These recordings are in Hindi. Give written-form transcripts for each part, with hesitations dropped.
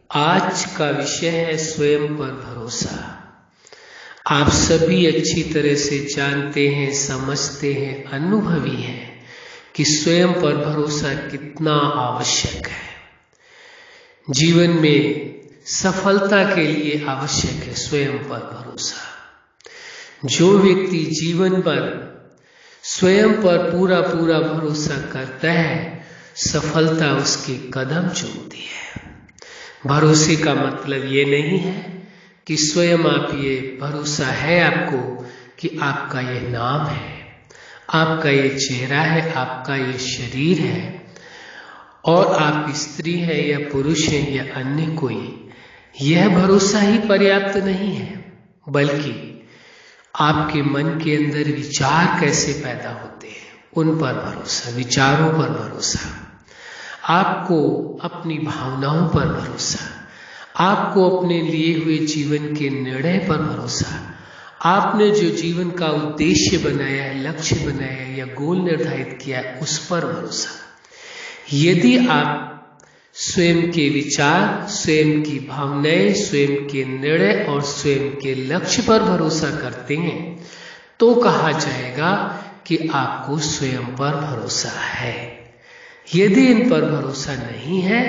आज का विषय है स्वयं पर भरोसा। आप सभी अच्छी तरह से जानते हैं, समझते हैं, अनुभवी हैं कि स्वयं पर भरोसा कितना आवश्यक है। जीवन में सफलता के लिए आवश्यक है स्वयं पर भरोसा। जो व्यक्ति जीवन पर स्वयं पर पूरा भरोसा करता है, सफलता उसके कदम चूमती है। भरोसे का मतलब ये नहीं है कि स्वयं आप ये भरोसा है आपको कि आपका ये नाम है, आपका ये चेहरा है, आपका ये शरीर है और आप स्त्री हैं या पुरुष हैं या अन्य कोई, यह भरोसा ही पर्याप्त नहीं है, बल्कि आपके मन के अंदर विचार कैसे पैदा होते हैं उन पर भरोसा, विचारों पर भरोसा, आपको अपनी भावनाओं पर भरोसा, आपको अपने लिए हुए जीवन के निर्णय पर भरोसा, आपने जो जीवन का उद्देश्य बनाया है, लक्ष्य बनाया है या गोल निर्धारित किया है, उस पर भरोसा। यदि आप स्वयं के विचार, स्वयं की भावनाएं, स्वयं के निर्णय और स्वयं के लक्ष्य पर भरोसा करते हैं तो कहा जाएगा कि आपको स्वयं पर भरोसा है। यदि इन पर भरोसा नहीं है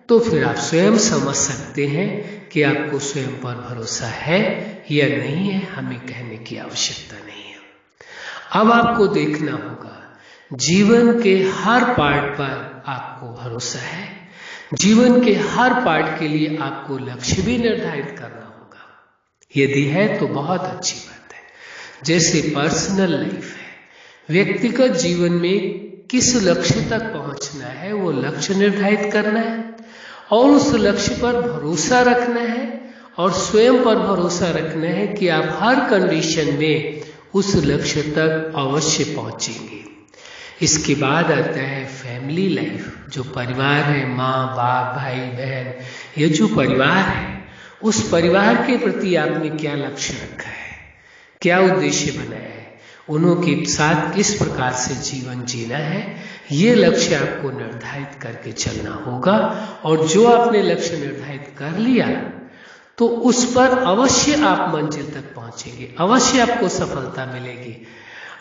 तो फिर आप स्वयं समझ सकते हैं कि आपको स्वयं पर भरोसा है या नहीं है, हमें कहने की आवश्यकता नहीं है। अब आपको देखना होगा, जीवन के हर पार्ट पर आपको भरोसा है, जीवन के हर पार्ट के लिए आपको लक्ष्य भी निर्धारित करना होगा। यदि है तो बहुत अच्छी बात है। जैसे पर्सनल लाइफ है, व्यक्तिगत जीवन में किस लक्ष्य तक पहुंचना है वो लक्ष्य निर्धारित करना है और उस लक्ष्य पर भरोसा रखना है और स्वयं पर भरोसा रखना है कि आप हर कंडीशन में उस लक्ष्य तक अवश्य पहुंचेंगे। इसके बाद आता है फैमिली लाइफ, जो परिवार है, माँ बाप, भाई बहन, ये जो परिवार है, उस परिवार के प्रति आपने क्या लक्ष्य रखा है, क्या उद्देश्य बनाया है, उनके साथ किस प्रकार से जीवन जीना है, ये लक्ष्य आपको निर्धारित करके चलना होगा। और जो आपने लक्ष्य निर्धारित कर लिया तो उस पर अवश्य आप मंजिल तक पहुंचेंगे, अवश्य आपको सफलता मिलेगी,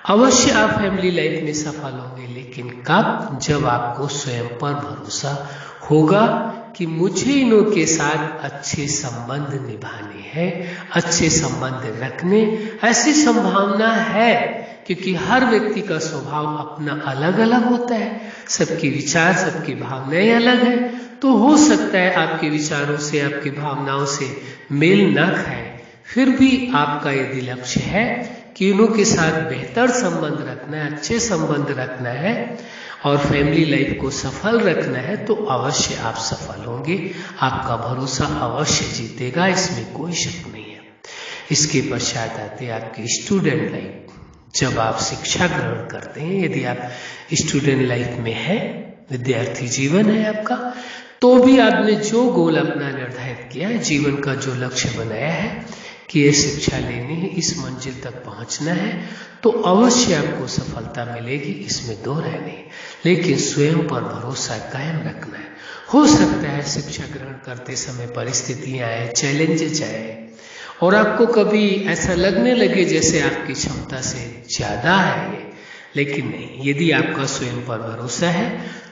अवश्य आप फैमिली लाइफ में सफल होंगे। लेकिन कब? जब आपको स्वयं पर भरोसा होगा कि मुझे इनों के साथ अच्छे संबंध निभाने हैं, अच्छे संबंध रखने, ऐसी संभावना है क्योंकि हर व्यक्ति का स्वभाव अपना अलग अलग होता है, सबके विचार, सबकी भावनाएं अलग हैं, तो हो सकता है आपके विचारों से, आपकी भावनाओं से मेल न खाए, फिर भी आपका यदि लक्ष्य है कि इनों के साथ बेहतर संबंध रखना है, अच्छे संबंध रखना है और फैमिली लाइफ को सफल रखना है, तो अवश्य आप सफल होंगे, आपका भरोसा अवश्य जीतेगा, इसमें कोई शक नहीं है। इसके पश्चात आते हैं आपकी स्टूडेंट लाइफ। जब आप शिक्षा ग्रहण करते हैं, यदि आप स्टूडेंट लाइफ में हैं, विद्यार्थी जीवन है आपका, तो भी आपने जो गोल अपना निर्धारित किया है, जीवन का जो लक्ष्य बनाया है कि ये शिक्षा लेनी है, इस मंजिल तक पहुंचना है, तो अवश्य आपको सफलता मिलेगी, इसमें दो राय नहीं। लेकिन स्वयं पर भरोसा कायम रखना है। हो सकता है शिक्षा ग्रहण करते समय परिस्थितियां आए, चैलेंजेस आए और आपको कभी ऐसा लगने लगे जैसे आपकी क्षमता से ज्यादा है ये, लेकिन नहीं, यदि आपका स्वयं पर भरोसा है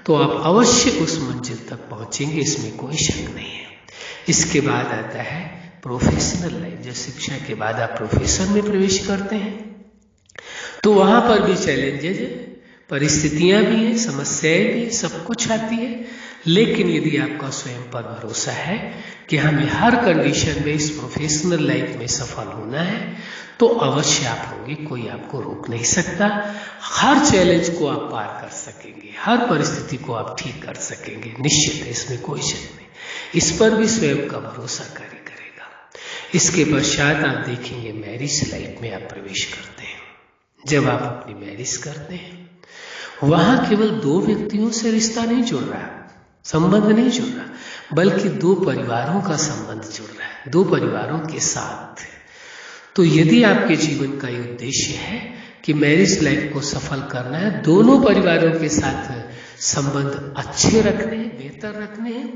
तो आप अवश्य उस मंजिल तक पहुंचेंगे, इसमें कोई शक नहीं है। इसके बाद आता है प्रोफेशनल लाइफ। जब शिक्षा के बाद आप प्रोफेशन में प्रवेश करते हैं तो वहां पर भी चैलेंजेज है, परिस्थितियां भी हैं, समस्याएं भी हैं, सब कुछ आती है। लेकिन यदि आपका स्वयं पर भरोसा है कि हमें हर कंडीशन में इस प्रोफेशनल लाइफ में सफल होना है, तो अवश्य आप होंगे, कोई आपको रोक नहीं सकता। हर चैलेंज को आप पार कर सकेंगे, हर परिस्थिति को आप ठीक कर सकेंगे, निश्चित है, इसमें कोई शक नहीं। इस पर भी स्वयं का भरोसा कार्य करेगा। इसके पश्चात आप देखेंगे मैरिज लाइफ में आप प्रवेश करते हैं। जब आप अपनी मैरिज करते हैं, वहां केवल दो व्यक्तियों से रिश्ता नहीं जुड़ रहा, संबंध नहीं जुड़ रहा, बल्कि दो परिवारों का संबंध जुड़ रहा है, दो परिवारों के साथ। तो यदि आपके जीवन का ये उद्देश्य है कि मैरिज लाइफ को सफल करना है, दोनों परिवारों के साथ संबंध अच्छे रखने हैं, बेहतर रखने हैं,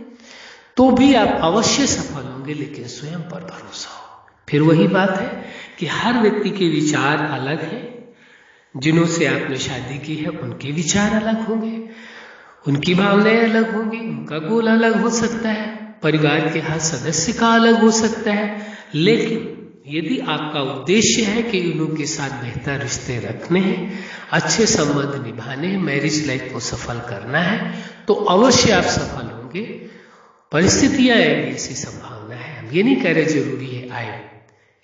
तो भी आप अवश्य सफल होंगे, लेकिन स्वयं पर भरोसा हो। फिर वही बात है कि हर व्यक्ति के विचार अलग हैं। जिन्होंसे आपने शादी की है उनके विचार अलग होंगे, उनकी भावनाएं अलग होंगी, उनका गोल अलग हो सकता है, परिवार के हर सदस्य का अलग हो सकता है। लेकिन यदि आपका उद्देश्य है कि उनके साथ बेहतर रिश्ते रखने हैं, अच्छे संबंध निभाने हैं, मैरिज लाइफ को सफल करना है, तो अवश्य आप सफल होंगे। परिस्थितियां आएंगी, ऐसी संभावना है। हम ये नहीं कह रहे जरूरी है आए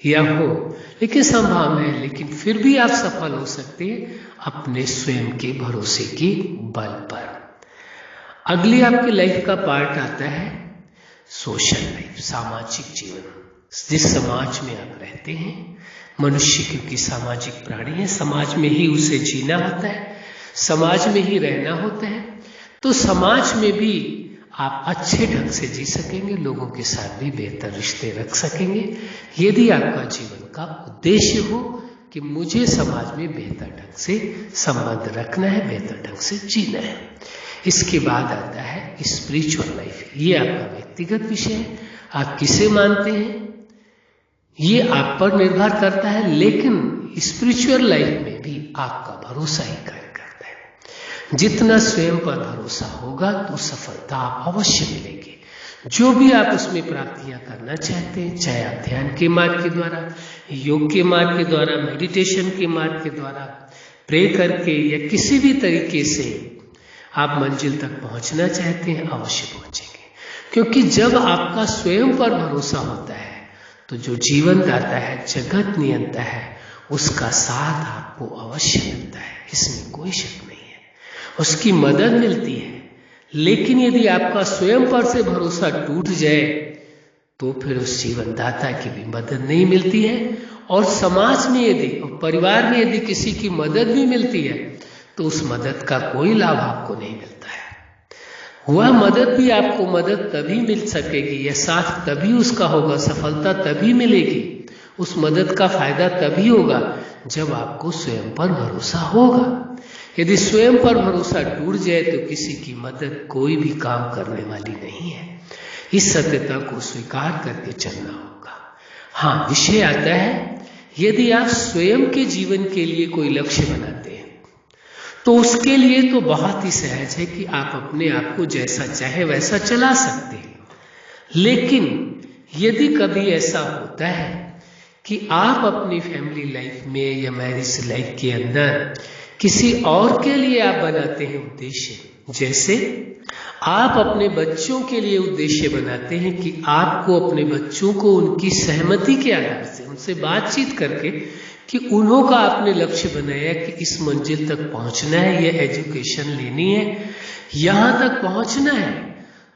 या हो, लेकिन संभावना है। लेकिन फिर भी आप सफल हो सकते हैं अपने स्वयं के भरोसे के बल पर। अगली आपकी लाइफ का पार्ट आता है सोशल लाइफ, सामाजिक जीवन। जिस समाज में आप रहते हैं, मनुष्य क्योंकि सामाजिक प्राणी है, समाज में ही उसे जीना होता है, समाज में ही रहना होता है। तो समाज में भी आप अच्छे ढंग से जी सकेंगे, लोगों के साथ भी बेहतर रिश्ते रख सकेंगे, यदि आपका जीवन का उद्देश्य हो कि मुझे समाज में बेहतर ढंग से संबंध रखना है, बेहतर ढंग से जीना है। इसके बाद आता है स्पिरिचुअल लाइफ। ये आपका व्यक्तिगत विषय है, आप किसे मानते हैं ये आप पर निर्भर करता है, लेकिन स्पिरिचुअल लाइफ में भी आपका भरोसा ही कार्य करता है। जितना स्वयं पर भरोसा होगा तो सफलता आप अवश्य मिलेगी। जो भी आप उसमें प्राप्तियां करना चाहते हैं, चाहे आप ध्यान के मार्ग के द्वारा, योग के मार्ग के द्वारा, मेडिटेशन के मार्ग के द्वारा, प्रे करके या किसी भी तरीके से आप मंजिल तक पहुंचना चाहते हैं, अवश्य पहुंचेंगे। क्योंकि जब आपका स्वयं पर भरोसा होता है तो जो जीवन दाता है, जगत नियंता है, उसका साथ आपको अवश्य मिलता है, इसमें कोई शक नहीं है, उसकी मदद मिलती है। लेकिन यदि आपका स्वयं पर से भरोसा टूट जाए तो फिर उस जीवन दाता की भी मदद नहीं मिलती है। और समाज में यदि और परिवार में यदि किसी की मदद भी मिलती है तो उस मदद का कोई लाभ आपको नहीं मिलता है। वह मदद भी आपको मदद तभी मिल सकेगी या साथ तभी उसका होगा, सफलता तभी मिलेगी, उस मदद का फायदा तभी होगा जब आपको स्वयं पर भरोसा होगा। यदि स्वयं पर भरोसा टूट जाए तो किसी की मदद कोई भी काम करने वाली नहीं है। इस सत्यता को स्वीकार करके चलना होगा। हाँ, विषय आता है यदि आप स्वयं के जीवन के लिए कोई लक्ष्य बनाते हैं तो उसके लिए तो बहुत ही सहज है कि आप अपने आप को जैसा चाहे वैसा चला सकते हैं। लेकिन यदि कभी ऐसा होता है कि आप अपनी फैमिली लाइफ में या मैरिज लाइफ के अंदर किसी और के लिए आप बनाते हैं उद्देश्य, जैसे आप अपने बच्चों के लिए उद्देश्य बनाते हैं कि आपको अपने बच्चों को उनकी सहमति के आधार से, उनसे बातचीत करके कि उन्हों का आपने लक्ष्य बनाया कि इस मंजिल तक पहुंचना है, यह एजुकेशन लेनी है, यहां तक पहुंचना है,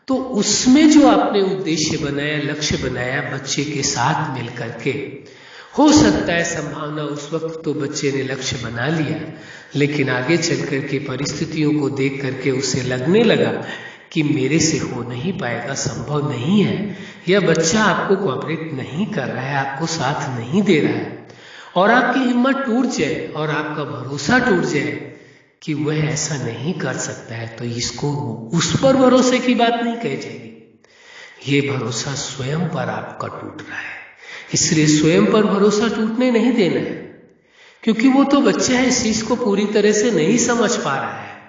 तो उसमें जो आपने उद्देश्य बनाया, लक्ष्य बनाया, बच्चे के साथ मिल करके, हो सकता है संभावना उस वक्त तो बच्चे ने लक्ष्य बना लिया, लेकिन आगे चल करके परिस्थितियों को देख करके उसे लगने लगा कि मेरे से हो नहीं पाएगा, संभव नहीं है, यह बच्चा आपको कोऑपरेट नहीं कर रहा है, आपको साथ नहीं दे रहा है, और आपकी हिम्मत टूट जाए और आपका भरोसा टूट जाए कि वह ऐसा नहीं कर सकता है, तो इसको उस पर भरोसे की बात नहीं कही जाएगी। ये भरोसा स्वयं पर आपका टूट रहा है, इसलिए स्वयं पर भरोसा टूटने नहीं देना है। क्योंकि वो तो बच्चा है, इस चीज को पूरी तरह से नहीं समझ पा रहा है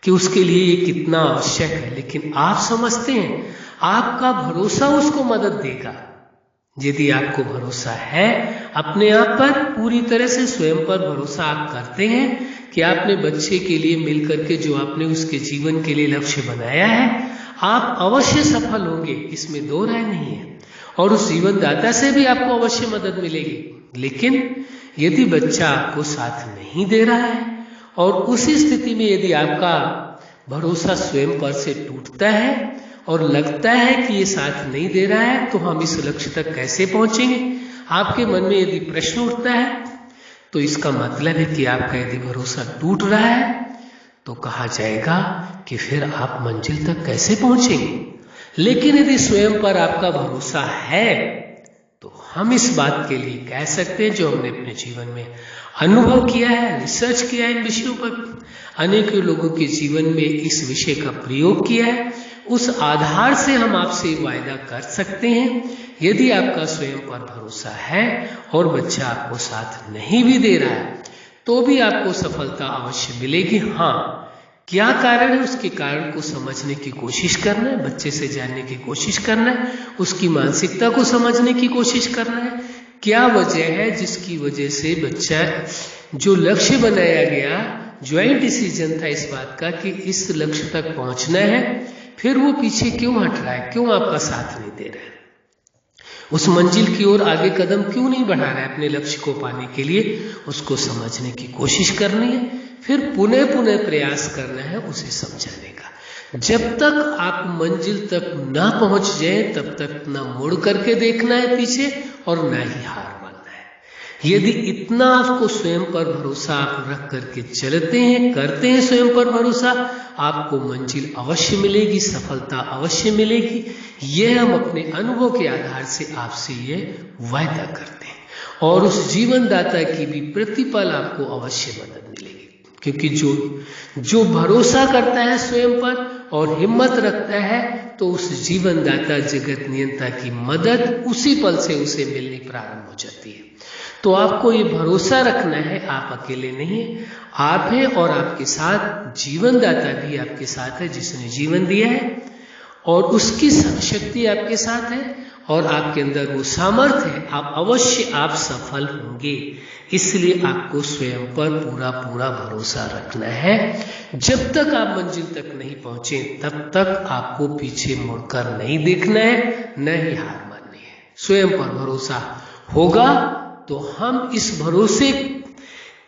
कि उसके लिए ये कितना आवश्यक है, लेकिन आप समझते हैं, आपका भरोसा उसको मदद देगा। यदि आपको भरोसा है अपने आप पर, पूरी तरह से स्वयं पर भरोसा आप करते हैं कि आपने बच्चे के लिए मिलकर के जो आपने उसके जीवन के लिए लक्ष्य बनाया है, आप अवश्य सफल होंगे, इसमें दो राय नहीं है, और उस जीवन दाता से भी आपको अवश्य मदद मिलेगी। लेकिन यदि बच्चा आपको साथ नहीं दे रहा है और उसी स्थिति में यदि आपका भरोसा स्वयं पर से टूटता है और लगता है कि ये साथ नहीं दे रहा है, तो हम इस लक्ष्य तक कैसे पहुंचेंगे, आपके मन में यदि प्रश्न उठता है, तो इसका मतलब है कि आपका यदि भरोसा टूट रहा है तो कहा जाएगा कि फिर आप मंजिल तक कैसे पहुंचेंगे। लेकिन यदि स्वयं पर आपका भरोसा है तो हम इस बात के लिए कह सकते हैं, जो हमने अपने जीवन में अनुभव किया है, रिसर्च किया है इन विषयों पर, अनेक लोगों के जीवन में इस विषय का प्रयोग किया है, उस आधार से हम आपसे वायदा कर सकते हैं। यदि आपका स्वयं पर भरोसा है और बच्चा आपको साथ नहीं भी दे रहा है तो भी आपको सफलता अवश्य मिलेगी। हाँ, क्या कारण है, उसके कारण को समझने की कोशिश करना है, बच्चे से जानने की कोशिश करना है, उसकी मानसिकता को समझने की कोशिश करना है। क्या वजह है जिसकी वजह से बच्चा, जो लक्ष्य बनाया गया, ज्वाइंट डिसीजन था इस बात का कि इस लक्ष्य तक पहुंचना है, फिर वो पीछे क्यों हट रहा है, क्यों आपका साथ नहीं दे रहा है, उस मंजिल की ओर आगे कदम क्यों नहीं बढ़ा रहा है अपने लक्ष्य को पाने के लिए, उसको समझने की कोशिश करनी है, फिर पुनः पुनः प्रयास करना है उसे समझाने का। जब तक आप मंजिल तक ना पहुंच जाए तब तक ना मुड़ करके देखना है पीछे और ना ही हार मानना है। यदि इतना आपको स्वयं पर भरोसा आप रख करके चलते हैं, करते हैं स्वयं पर भरोसा, आपको मंजिल अवश्य मिलेगी, सफलता अवश्य मिलेगी। यह हम अपने अनुभव के आधार से आपसे ये वायदा करते हैं और उस जीवन दाता की भी प्रतिपल आपको अवश्य मदद मिलेगी। क्योंकि जो भरोसा करता है स्वयं पर और हिम्मत रखता है तो उस जीवन दाता जगत नियंता की मदद उसी पल से उसे मिलनी प्रारंभ हो जाती है। तो आपको ये भरोसा रखना है, आप अकेले नहीं हैं, आप हैं और आपके साथ जीवन दाता भी आपके साथ है जिसने जीवन दिया है और उसकी शक्ति आपके साथ है और आपके अंदर वो सामर्थ्य है, आप अवश्य आप सफल होंगे। इसलिए आपको स्वयं पर पूरा पूरा भरोसा रखना है। जब तक आप मंजिल तक नहीं पहुंचे तब तक आपको पीछे मुड़कर नहीं देखना है, न ही हार माननी है। स्वयं पर भरोसा होगा तो हम इस भरोसे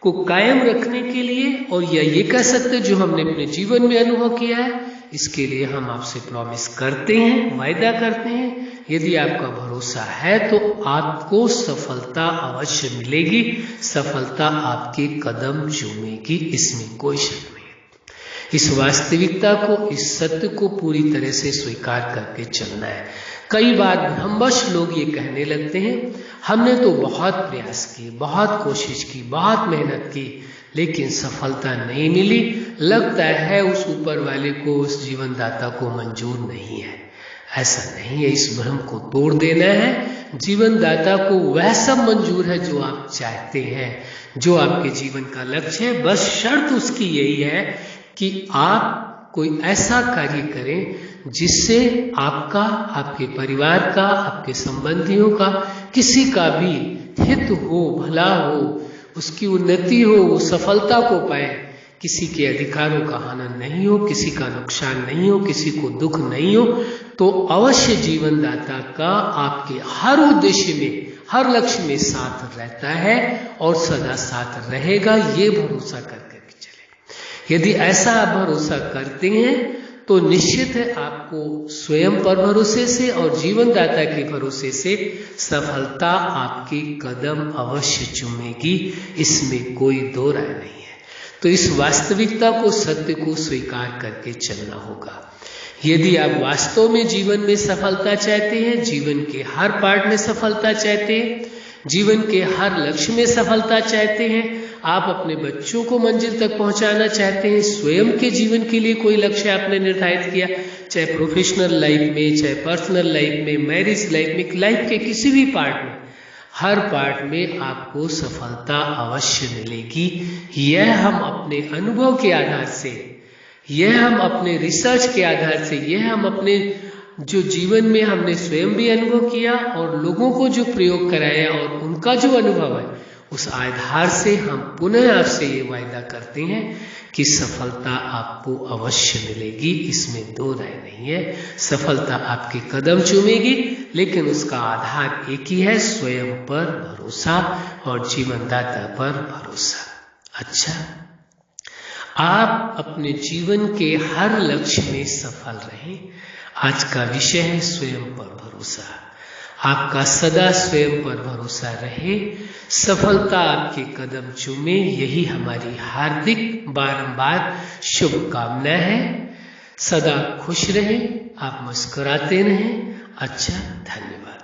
को कायम रखने के लिए, और या ये कह सकते जो हमने अपने जीवन में अनुभव किया है, इसके लिए हम आपसे प्रॉमिस करते हैं, वायदा करते हैं, यदि आपका भरोसा है तो आपको सफलता अवश्य मिलेगी, सफलता आपके कदम चूमेगी, इसमें कोई शक नहीं है। इस वास्तविकता को, इस सत्य को पूरी तरह से स्वीकार करके चलना है। कई बार भ्रमवश लोग ये कहने लगते हैं हमने तो बहुत प्रयास किए, बहुत कोशिश की, बहुत मेहनत की, लेकिन सफलता नहीं मिली, लगता है उस ऊपर वाले को, उस जीवन दाता को मंजूर नहीं है। ऐसा नहीं है, इस भ्रम को तोड़ देना है। जीवन दाता को वह सब मंजूर है जो आप चाहते हैं, जो आपके जीवन का लक्ष्य है। बस शर्त उसकी यही है कि आप कोई ऐसा कार्य करें जिससे आपका, आपके परिवार का, आपके संबंधियों का, किसी का भी हित हो, भला हो, उसकी उन्नति हो, वो सफलता को पाए, किसी के अधिकारों का हनन नहीं हो, किसी का नुकसान नहीं हो, किसी को दुख नहीं हो, तो अवश्य जीवन दाता का आपके हर उद्देश्य में, हर लक्ष्य में साथ रहता है और सदा साथ रहेगा। ये भरोसा करके चले। यदि ऐसा आप भरोसा करते हैं तो निश्चित है आपको स्वयं पर भरोसे से और जीवन दाता के भरोसे से सफलता आपकी कदम अवश्य चूमेगी, इसमें कोई दो राय नहीं है। तो इस वास्तविकता को, सत्य को स्वीकार करके चलना होगा। यदि आप वास्तव में जीवन में सफलता चाहते हैं, जीवन के हर पार्ट में सफलता चाहते हैं, जीवन के हर लक्ष्य में सफलता चाहते हैं, आप अपने बच्चों को मंजिल तक पहुंचाना चाहते हैं, स्वयं के जीवन के लिए कोई लक्ष्य आपने निर्धारित किया, चाहे प्रोफेशनल लाइफ में, चाहे पर्सनल लाइफ में, मैरिज लाइफ में, लाइफ के किसी भी पार्ट में, हर पार्ट में आपको सफलता अवश्य मिलेगी। यह हम अपने अनुभव के आधार से, यह हम अपने रिसर्च के आधार से, यह हम अपने जो जीवन में हमने स्वयं भी अनुभव किया और लोगों को जो प्रयोग कराया और उनका जो अनुभव है, उस आधार से हम पुनः आपसे ये वायदा करते हैं कि सफलता आपको अवश्य मिलेगी, इसमें दो राय नहीं है। सफलता आपके कदम चूमेगी, लेकिन उसका आधार एक ही है, स्वयं पर भरोसा और जीवनदाता पर भरोसा। अच्छा, आप अपने जीवन के हर लक्ष्य में सफल रहें। आज का विषय है स्वयं पर भरोसा। आपका सदा स्वयं पर भरोसा रहे, सफलता आपके कदम चूमे, यही हमारी हार्दिक बारंबार शुभकामना है। सदा खुश रहें, आप मुस्कुराते रहें। अच्छा, धन्यवाद।